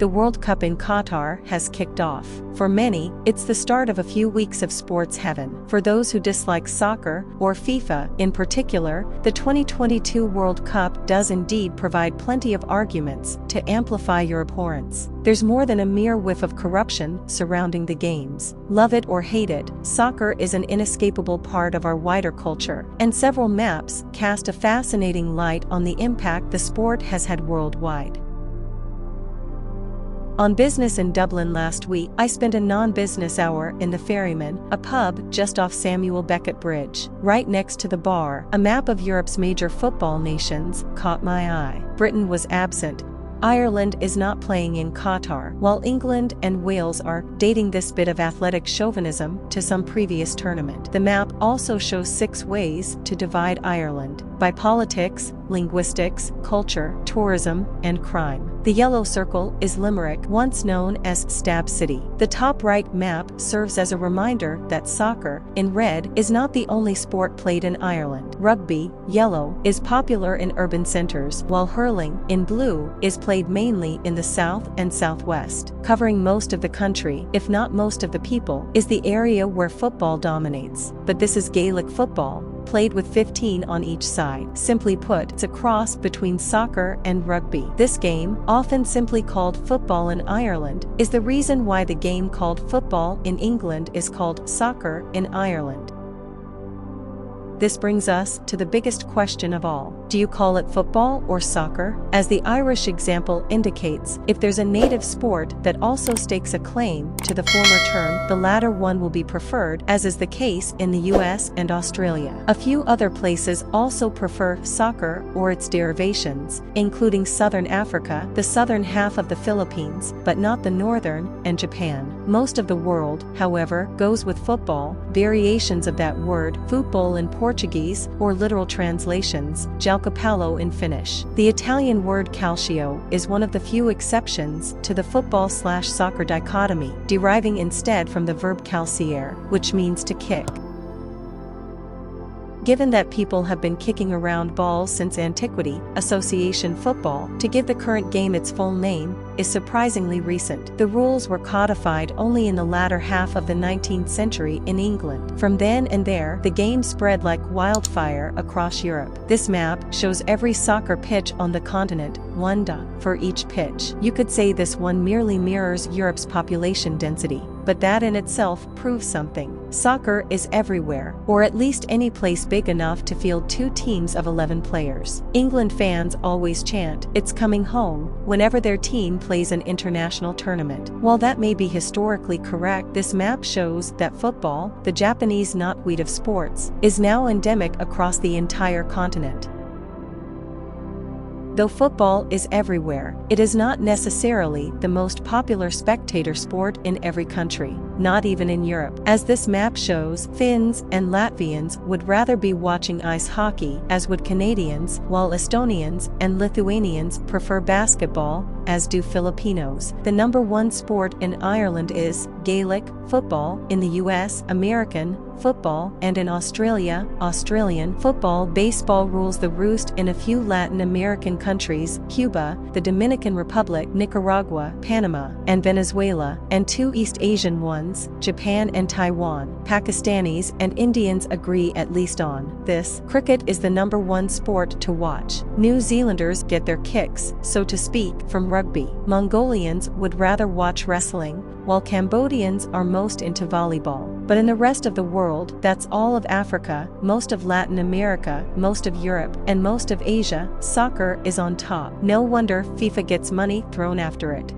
the World Cup in Qatar has kicked off. For many, it's the start of a few weeks of sports heaven. For those who dislike soccer, or FIFA in particular, the 2022 World Cup does indeed provide plenty of arguments to amplify your abhorrence. There's more than a mere whiff of corruption surrounding the games. Love it or hate it, soccer is an inescapable part of our wider culture, and several maps cast a fascinating light on the impact the sport has had worldwide. On business in Dublin last week, I spent a non-business hour in the Ferryman, a pub just off Samuel Beckett Bridge. Right next to the bar, a map of Europe's major football nations caught my eye. Britain was absent. Ireland is not playing in Qatar, while England and Wales are, dating this bit of athletic chauvinism to some previous tournament. The map also shows 6 ways to divide Ireland: by politics, linguistics, culture, tourism, and crime. The yellow circle is Limerick, once known as Stab City. The top right map serves as a reminder that soccer, in red, is not the only sport played in Ireland. Rugby, yellow, is popular in urban centres, while hurling, in blue, is played mainly in the south and southwest. Covering most of the country, if not most of the people, is the area where football dominates. But this is Gaelic football, played with 15 on each side. Simply put, it's a cross between soccer and rugby. This game, often simply called football in Ireland, is the reason why the game called football in England is called soccer in Ireland. This brings us to the biggest question of all. Do you call it football or soccer? As the Irish example indicates, if there's a native sport that also stakes a claim to the former term, the latter one will be preferred, as is the case in the US and Australia. A few other places also prefer soccer or its derivations, including Southern Africa, the southern half of the Philippines, but not the northern, and Japan. Most of the world, however, goes with football, variations of that word, football in Portuguese, or literal translations, jalkapallo in Finnish. The Italian word calcio is one of the few exceptions to the football/soccer dichotomy, deriving instead from the verb calciare, which means to kick. Given that people have been kicking around balls since antiquity, association football, to give the current game its full name, is surprisingly recent. The rules were codified only in the latter half of the 19th century in England. From then and there, the game spread like wildfire across Europe. This map shows every soccer pitch on the continent, one dot for each pitch. You could say this one merely mirrors Europe's population density, but that in itself proves something. Soccer is everywhere, or at least any place big enough to field 2 teams of 11 players. England fans always chant, "It's coming home," whenever their team plays an international tournament. While that may be historically correct, this map shows that football, the Japanese knotweed of sports, is now endemic across the entire continent. Though football is everywhere, it is not necessarily the most popular spectator sport in every country, not even in Europe. As this map shows, Finns and Latvians would rather be watching ice hockey, as would Canadians, while Estonians and Lithuanians prefer basketball, as do Filipinos. The number 1 sport in Ireland is Gaelic football, in the US, American football, and in Australia, Australian football. Baseball rules the roost in a few Latin American countries, Cuba, the Dominican Republic, Nicaragua, Panama, and Venezuela, and 2 East Asian ones, Japan and Taiwan. Pakistanis and Indians agree at least on this. Cricket is the number 1 sport to watch. New Zealanders get their kicks, so to speak, from rugby. Mongolians would rather watch wrestling, while Cambodians are most into volleyball. But in the rest of the world, that's all of Africa, most of Latin America, most of Europe, and most of Asia, soccer is on top. No wonder FIFA gets money thrown after it.